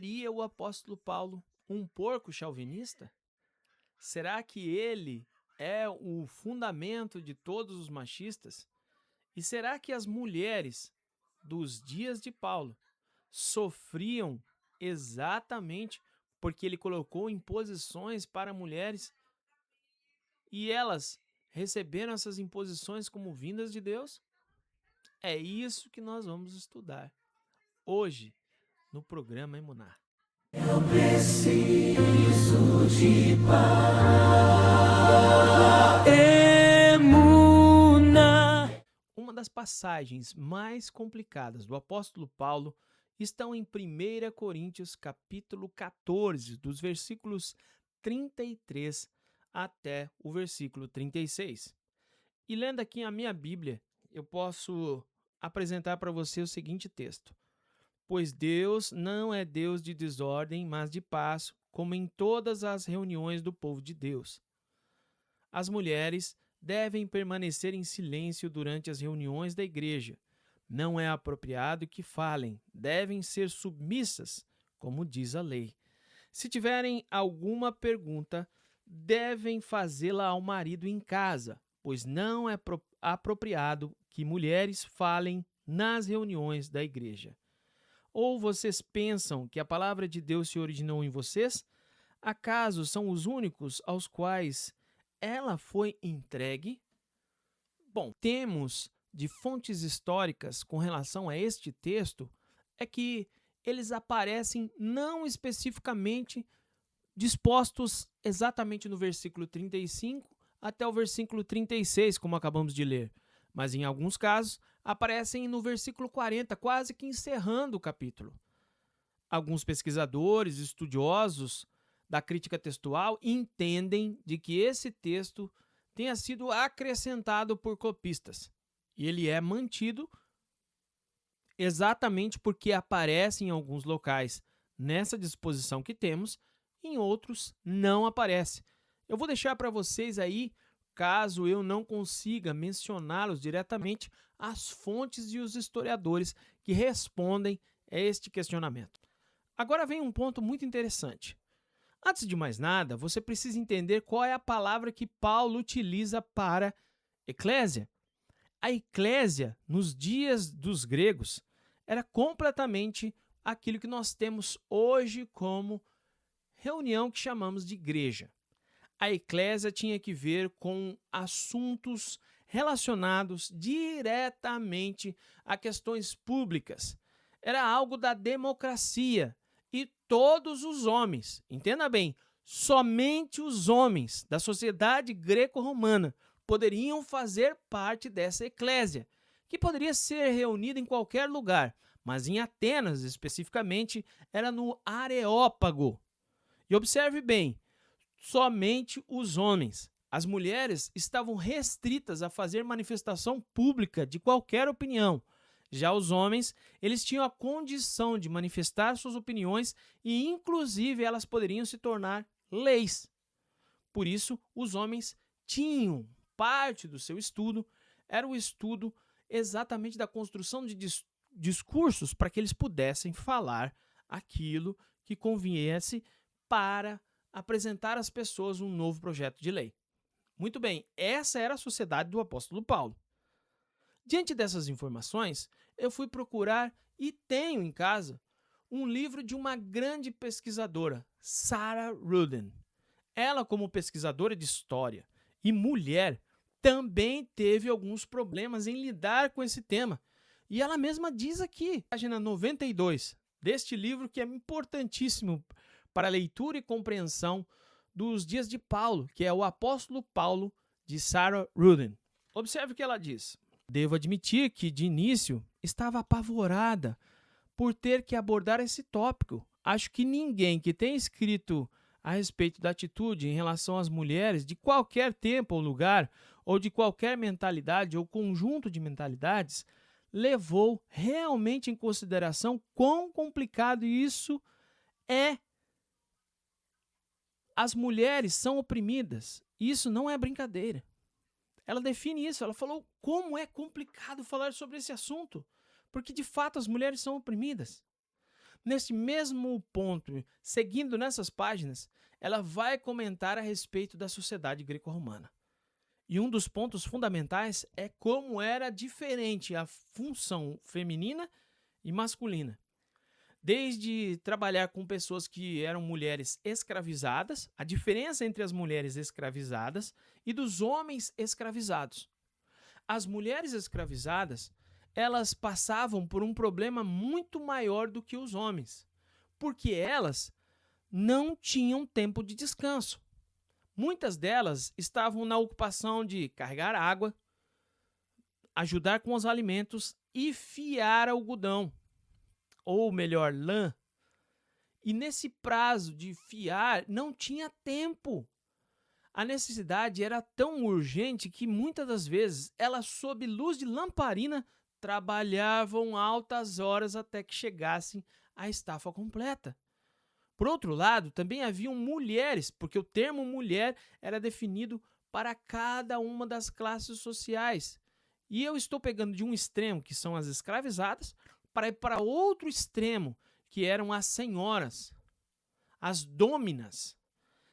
Seria o apóstolo Paulo um porco chauvinista? Será que ele é o fundamento de todos os machistas? E será que as mulheres dos dias de Paulo sofriam exatamente porque ele colocou imposições para mulheres e elas receberam essas imposições como vindas de Deus? É isso que nós vamos estudar hoje no programa Emuná. Eu preciso de Emuná. Uma das passagens mais complicadas do apóstolo Paulo estão em 1 Coríntios capítulo 14, dos versículos 33 até o versículo 36. E lendo aqui a minha Bíblia, eu posso apresentar para você o seguinte texto: Pois Deus não é Deus de desordem, mas de paz, como em todas as reuniões do povo de Deus. As mulheres devem permanecer em silêncio durante as reuniões da igreja. Não é apropriado que falem, devem ser submissas, como diz a lei. Se tiverem alguma pergunta, devem fazê-la ao marido em casa, pois não é apropriado que mulheres falem nas reuniões da igreja. Ou vocês pensam que a palavra de Deus se originou em vocês? Acaso são os únicos aos quais ela foi entregue? Bom, temos de fontes históricas com relação a este texto é que eles aparecem não especificamente dispostos exatamente no versículo 35 até o versículo 36, como acabamos de ler, mas em alguns casos aparecem no versículo 40, quase que encerrando o capítulo. Alguns pesquisadores, estudiosos da crítica textual entendem de que esse texto tenha sido acrescentado por copistas. E ele é mantido exatamente porque aparece em alguns locais nessa disposição que temos, em outros não aparece. Eu vou deixar para vocês aí, caso eu não consiga mencioná-los diretamente, as fontes e os historiadores que respondem a este questionamento. Agora vem um ponto muito interessante. Antes de mais nada, você precisa entender qual é a palavra que Paulo utiliza para eclésia. A eclésia, nos dias dos gregos, era completamente aquilo que nós temos hoje como reunião que chamamos de igreja. A eclésia tinha que ver com assuntos relacionados diretamente a questões públicas. Era algo da democracia e todos os homens, entenda bem, somente os homens da sociedade greco-romana poderiam fazer parte dessa eclésia, que poderia ser reunida em qualquer lugar, mas em Atenas especificamente era no Areópago. E observe bem, somente os homens. As mulheres estavam restritas a fazer manifestação pública de qualquer opinião. Já os homens, eles tinham a condição de manifestar suas opiniões e, inclusive, elas poderiam se tornar leis. Por isso, os homens tinham parte do seu estudo, era o estudo exatamente da construção de discursos para que eles pudessem falar aquilo que conviesse para apresentar às pessoas um novo projeto de lei. Muito bem, essa era a sociedade do apóstolo Paulo. Diante dessas informações, eu fui procurar e tenho em casa um livro de uma grande pesquisadora, Sarah Ruden. Ela, como pesquisadora de história e mulher, também teve alguns problemas em lidar com esse tema. E ela mesma diz aqui, página 92 deste livro, que é importantíssimo para a leitura e compreensão dos dias de Paulo, que é o apóstolo Paulo, de Sarah Ruden. Observe o que ela diz. Devo admitir que, de início, estava apavorada por ter que abordar esse tópico. Acho que ninguém que tenha escrito a respeito da atitude em relação às mulheres de qualquer tempo ou lugar, ou de qualquer mentalidade ou conjunto de mentalidades, levou realmente em consideração quão complicado isso é. As mulheres são oprimidas. Isso não é brincadeira. Ela define isso. Ela falou como é complicado falar sobre esse assunto, porque de fato as mulheres são oprimidas. Nesse mesmo ponto, seguindo nessas páginas, ela vai comentar a respeito da sociedade greco-romana. E um dos pontos fundamentais é como era diferente a função feminina e masculina. Desde trabalhar com pessoas que eram mulheres escravizadas, a diferença entre as mulheres escravizadas e dos homens escravizados. As mulheres escravizadas, elas passavam por um problema muito maior do que os homens, porque elas não tinham tempo de descanso. Muitas delas estavam na ocupação de carregar água, ajudar com os alimentos e fiar algodão, ou melhor, lã. E nesse prazo de fiar, não tinha tempo. A necessidade era tão urgente que muitas das vezes elas, sob luz de lamparina, trabalhavam altas horas até que chegassem à estafa completa. Por outro lado, também haviam mulheres, porque o termo mulher era definido para cada uma das classes sociais. E eu estou pegando de um extremo, que são as escravizadas, para ir para outro extremo, que eram as senhoras, as dôminas.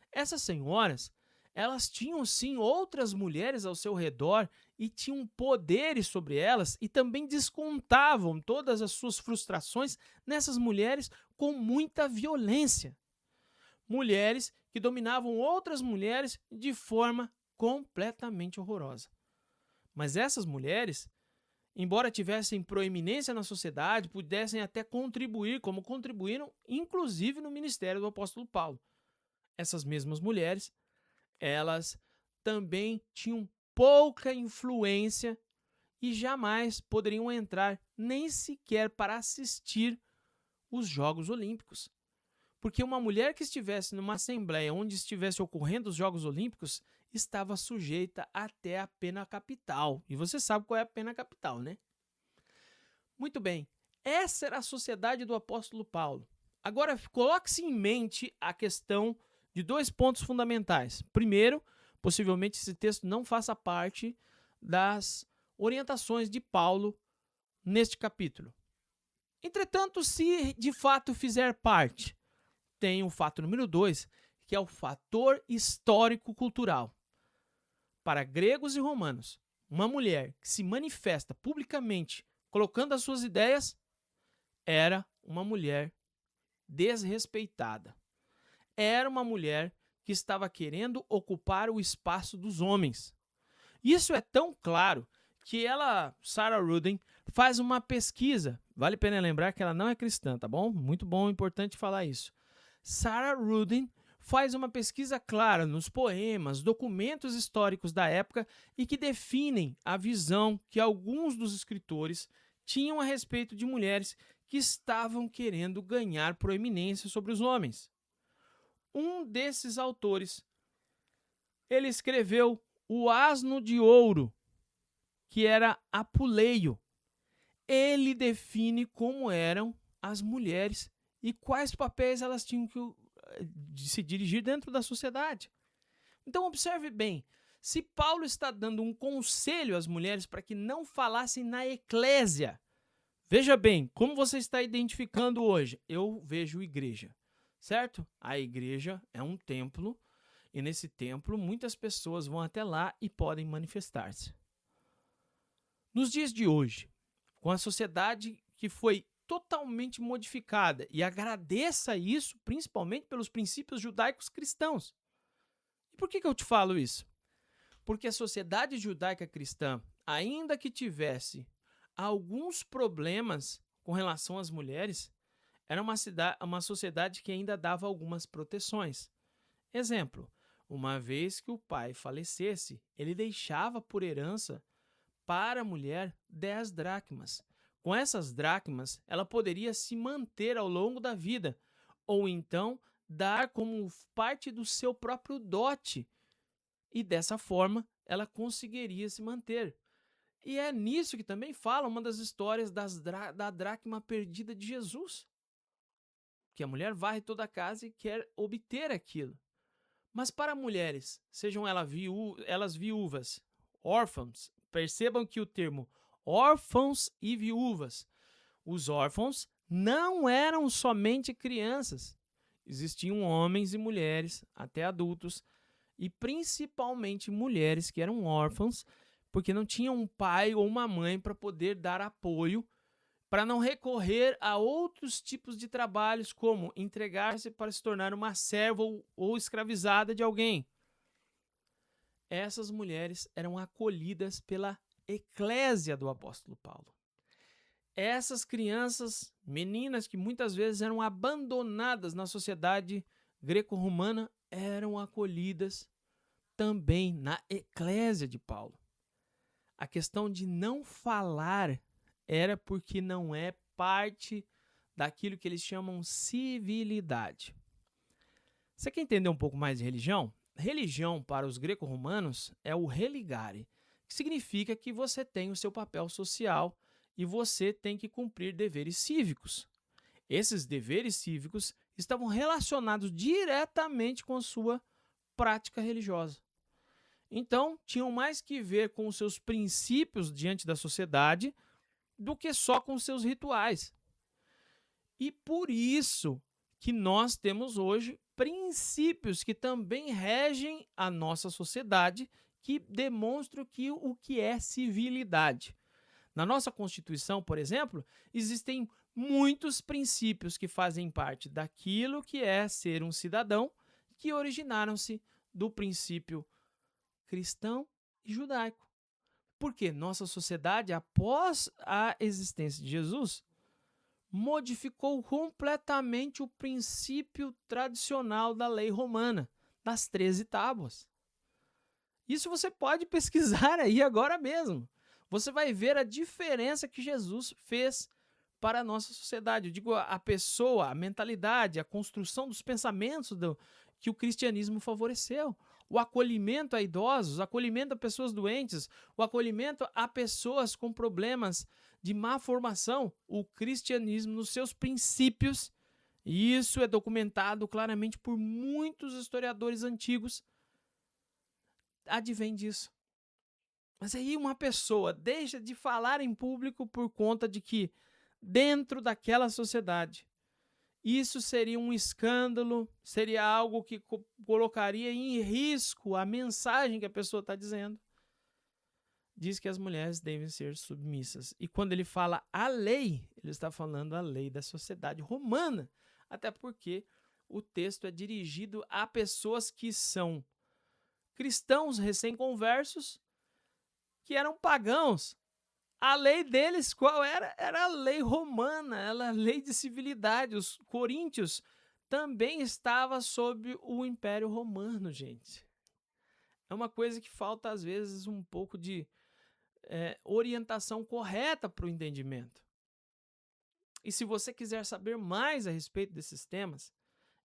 Essas senhoras, elas tinham sim outras mulheres ao seu redor e tinham poderes sobre elas e também descontavam todas as suas frustrações nessas mulheres com muita violência. Mulheres que dominavam outras mulheres de forma completamente horrorosa. Mas essas mulheres, embora tivessem proeminência na sociedade, pudessem até contribuir, como contribuíram inclusive no ministério do apóstolo Paulo. Essas mesmas mulheres, elas também tinham pouca influência e jamais poderiam entrar nem sequer para assistir os Jogos Olímpicos. Porque uma mulher que estivesse numa assembleia onde estivesse ocorrendo os Jogos Olímpicos estava sujeita até a pena capital. E você sabe qual é a pena capital, né? Muito bem, essa era a sociedade do apóstolo Paulo. Agora, coloque-se em mente a questão de dois pontos fundamentais. Primeiro, possivelmente esse texto não faça parte das orientações de Paulo neste capítulo. Entretanto, se de fato fizer parte, tem o fato número 2, que é o fator histórico-cultural. Para gregos e romanos, uma mulher que se manifesta publicamente colocando as suas ideias era uma mulher desrespeitada. Era uma mulher que estava querendo ocupar o espaço dos homens. Isso é tão claro que Sarah Ruden, faz uma pesquisa. Vale a pena lembrar que ela não é cristã, tá bom? Muito bom, importante falar isso. Sarah Ruden faz uma pesquisa clara nos poemas, documentos históricos da época e que definem a visão que alguns dos escritores tinham a respeito de mulheres que estavam querendo ganhar proeminência sobre os homens. Um desses autores, ele escreveu O Asno de Ouro, que era Apuleio. Ele define como eram as mulheres e quais papéis elas tinham que se dirigir dentro da sociedade. Então observe bem, se Paulo está dando um conselho às mulheres para que não falassem na eclésia, veja bem, como você está identificando hoje? Eu vejo igreja, certo? A igreja é um templo e nesse templo muitas pessoas vão até lá e podem manifestar-se. Nos dias de hoje, com a sociedade que foi totalmente modificada, e agradeça isso principalmente pelos princípios judaicos cristãos. E por que eu te falo isso? Porque a sociedade judaica cristã, ainda que tivesse alguns problemas com relação às mulheres, era uma sociedade que ainda dava algumas proteções. Exemplo, uma vez que o pai falecesse, ele deixava por herança para a mulher 10 dracmas. Com essas dracmas, ela poderia se manter ao longo da vida, ou então dar como parte do seu próprio dote, e dessa forma ela conseguiria se manter. E é nisso que também fala uma das histórias da dracma perdida de Jesus, que a mulher varre toda a casa e quer obter aquilo. Mas para mulheres, sejam elas viúvas, órfãos, percebam que o termo órfãos e viúvas, os órfãos não eram somente crianças. Existiam homens e mulheres, até adultos, e principalmente mulheres que eram órfãos, porque não tinham um pai ou uma mãe para poder dar apoio, para não recorrer a outros tipos de trabalhos, como entregar-se para se tornar uma serva ou escravizada de alguém. Essas mulheres eram acolhidas pela eclésia do apóstolo Paulo. Essas crianças, meninas que muitas vezes eram abandonadas na sociedade greco-romana, eram acolhidas também na eclésia de Paulo. A questão de não falar era porque não é parte daquilo que eles chamam civilidade. Você quer entender um pouco mais de religião? Religião, para os greco-romanos, é o religare, que significa que você tem o seu papel social e você tem que cumprir deveres cívicos. Esses deveres cívicos estavam relacionados diretamente com a sua prática religiosa. Então, tinham mais que ver com os seus princípios diante da sociedade do que só com os seus rituais. E por isso que nós temos hoje princípios que também regem a nossa sociedade, que demonstram o que é civilidade. Na nossa Constituição, por exemplo, existem muitos princípios que fazem parte daquilo que é ser um cidadão, que originaram-se do princípio cristão e judaico. Porque nossa sociedade, após a existência de Jesus, modificou completamente o princípio tradicional da lei romana, das 13 tábuas. Isso você pode pesquisar aí agora mesmo. Você vai ver a diferença que Jesus fez para a nossa sociedade. Eu digo a pessoa, a mentalidade, a construção dos pensamentos que o cristianismo favoreceu. O acolhimento a idosos, o acolhimento a pessoas doentes, o acolhimento a pessoas com problemas de má formação. O cristianismo, nos seus princípios, e isso é documentado claramente por muitos historiadores antigos, advém disso. Mas aí uma pessoa deixa de falar em público por conta de que, dentro daquela sociedade, isso seria um escândalo, seria algo que colocaria em risco a mensagem que a pessoa está dizendo. Diz que as mulheres devem ser submissas. E quando ele fala a lei, ele está falando a lei da sociedade romana. Até porque o texto é dirigido a pessoas que são cristãos recém-conversos, que eram pagãos. A lei deles qual era? Era a lei romana, era a lei de civilidade. Os coríntios também estavam sob o Império Romano, gente. É uma coisa que falta, às vezes, um pouco de orientação correta para o entendimento. E se você quiser saber mais a respeito desses temas,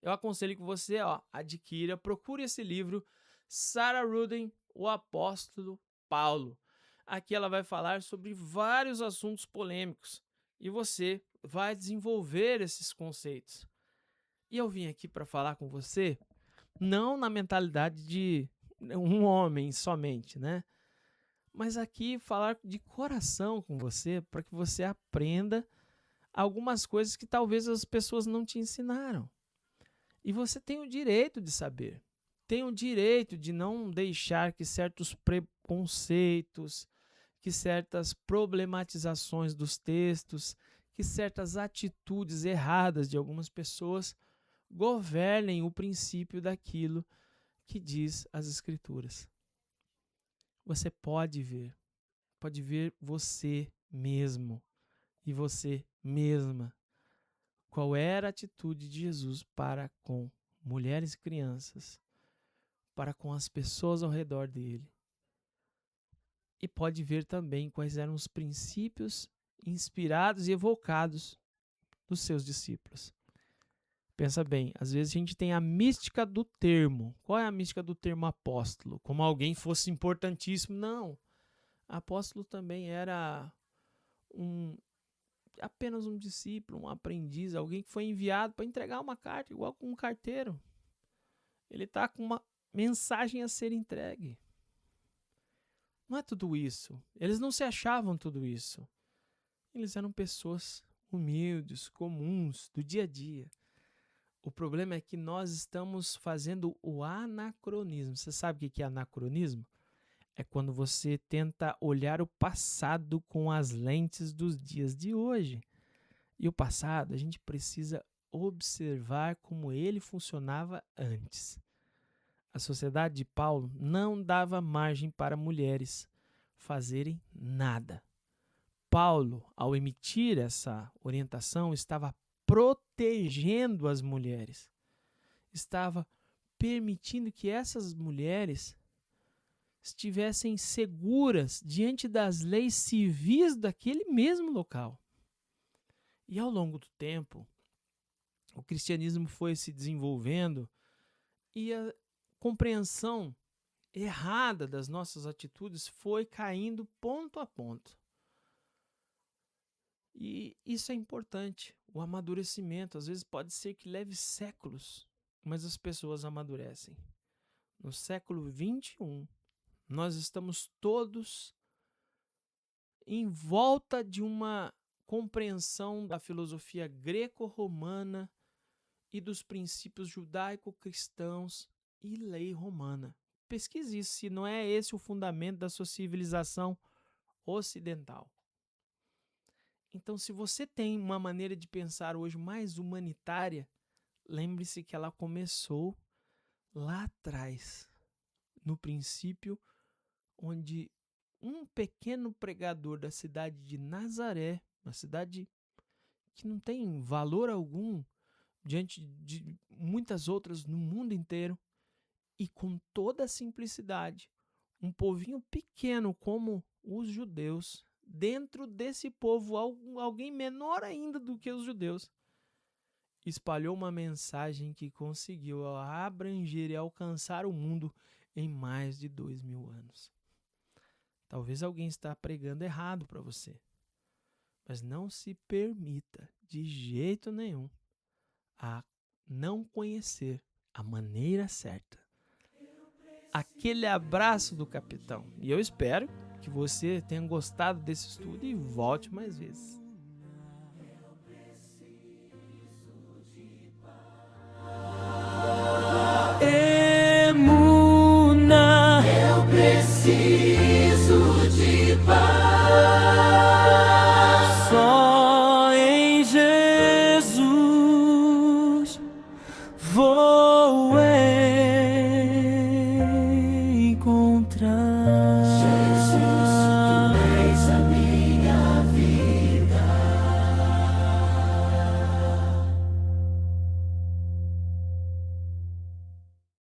eu aconselho que você adquira, procure esse livro, Sarah Ruden, O Apóstolo Paulo. Aqui ela vai falar sobre vários assuntos polêmicos e você vai desenvolver esses conceitos. E eu vim aqui para falar com você, não na mentalidade de um homem somente, né? Mas aqui falar de coração com você, para que você aprenda algumas coisas que talvez as pessoas não te ensinaram. E você tem o direito de saber. Tem o direito de não deixar que certos preconceitos, que certas problematizações dos textos, que certas atitudes erradas de algumas pessoas governem o princípio daquilo que diz as Escrituras. Você pode ver você mesmo e você mesma qual era a atitude de Jesus para com mulheres e crianças, para com as pessoas ao redor dele. E pode ver também quais eram os princípios inspirados e evocados dos seus discípulos. Pensa bem, às vezes a gente tem a mística do termo. Qual é a mística do termo apóstolo? Como alguém fosse importantíssimo. Não. Apóstolo também era apenas um discípulo, um aprendiz, alguém que foi enviado para entregar uma carta, igual com um carteiro. Ele está com uma mensagem a ser entregue. Não é tudo isso. Eles não se achavam tudo isso. Eles eram pessoas humildes, comuns, do dia a dia. O problema é que nós estamos fazendo o anacronismo. Você sabe o que é anacronismo? É quando você tenta olhar o passado com as lentes dos dias de hoje. E o passado, a gente precisa observar como ele funcionava antes. A sociedade de Paulo não dava margem para mulheres fazerem nada. Paulo, ao emitir essa orientação, estava protegendo as mulheres. Estava permitindo que essas mulheres estivessem seguras diante das leis civis daquele mesmo local. E ao longo do tempo, o cristianismo foi se desenvolvendo e a compreensão errada das nossas atitudes foi caindo ponto a ponto. E isso é importante, o amadurecimento. Às vezes pode ser que leve séculos, mas as pessoas amadurecem. No século XXI, nós estamos todos em volta de uma compreensão da filosofia greco-romana e dos princípios judaico-cristãos e lei romana. Pesquise isso, se não é esse o fundamento da sua civilização ocidental. Então, se você tem uma maneira de pensar hoje mais humanitária, lembre-se que ela começou lá atrás, no princípio, onde um pequeno pregador da cidade de Nazaré, uma cidade que não tem valor algum diante de muitas outras no mundo inteiro, e com toda a simplicidade, um povinho pequeno como os judeus, dentro desse povo, alguém menor ainda do que os judeus, espalhou uma mensagem que conseguiu abranger e alcançar o mundo em mais de 2000 anos. Talvez alguém está pregando errado para você, mas não se permita de jeito nenhum a não conhecer a maneira certa. Aquele abraço do capitão. E eu espero que você tenha gostado desse estudo e volte mais vezes. Emuna, eu preciso de paz. Só em Jesus vou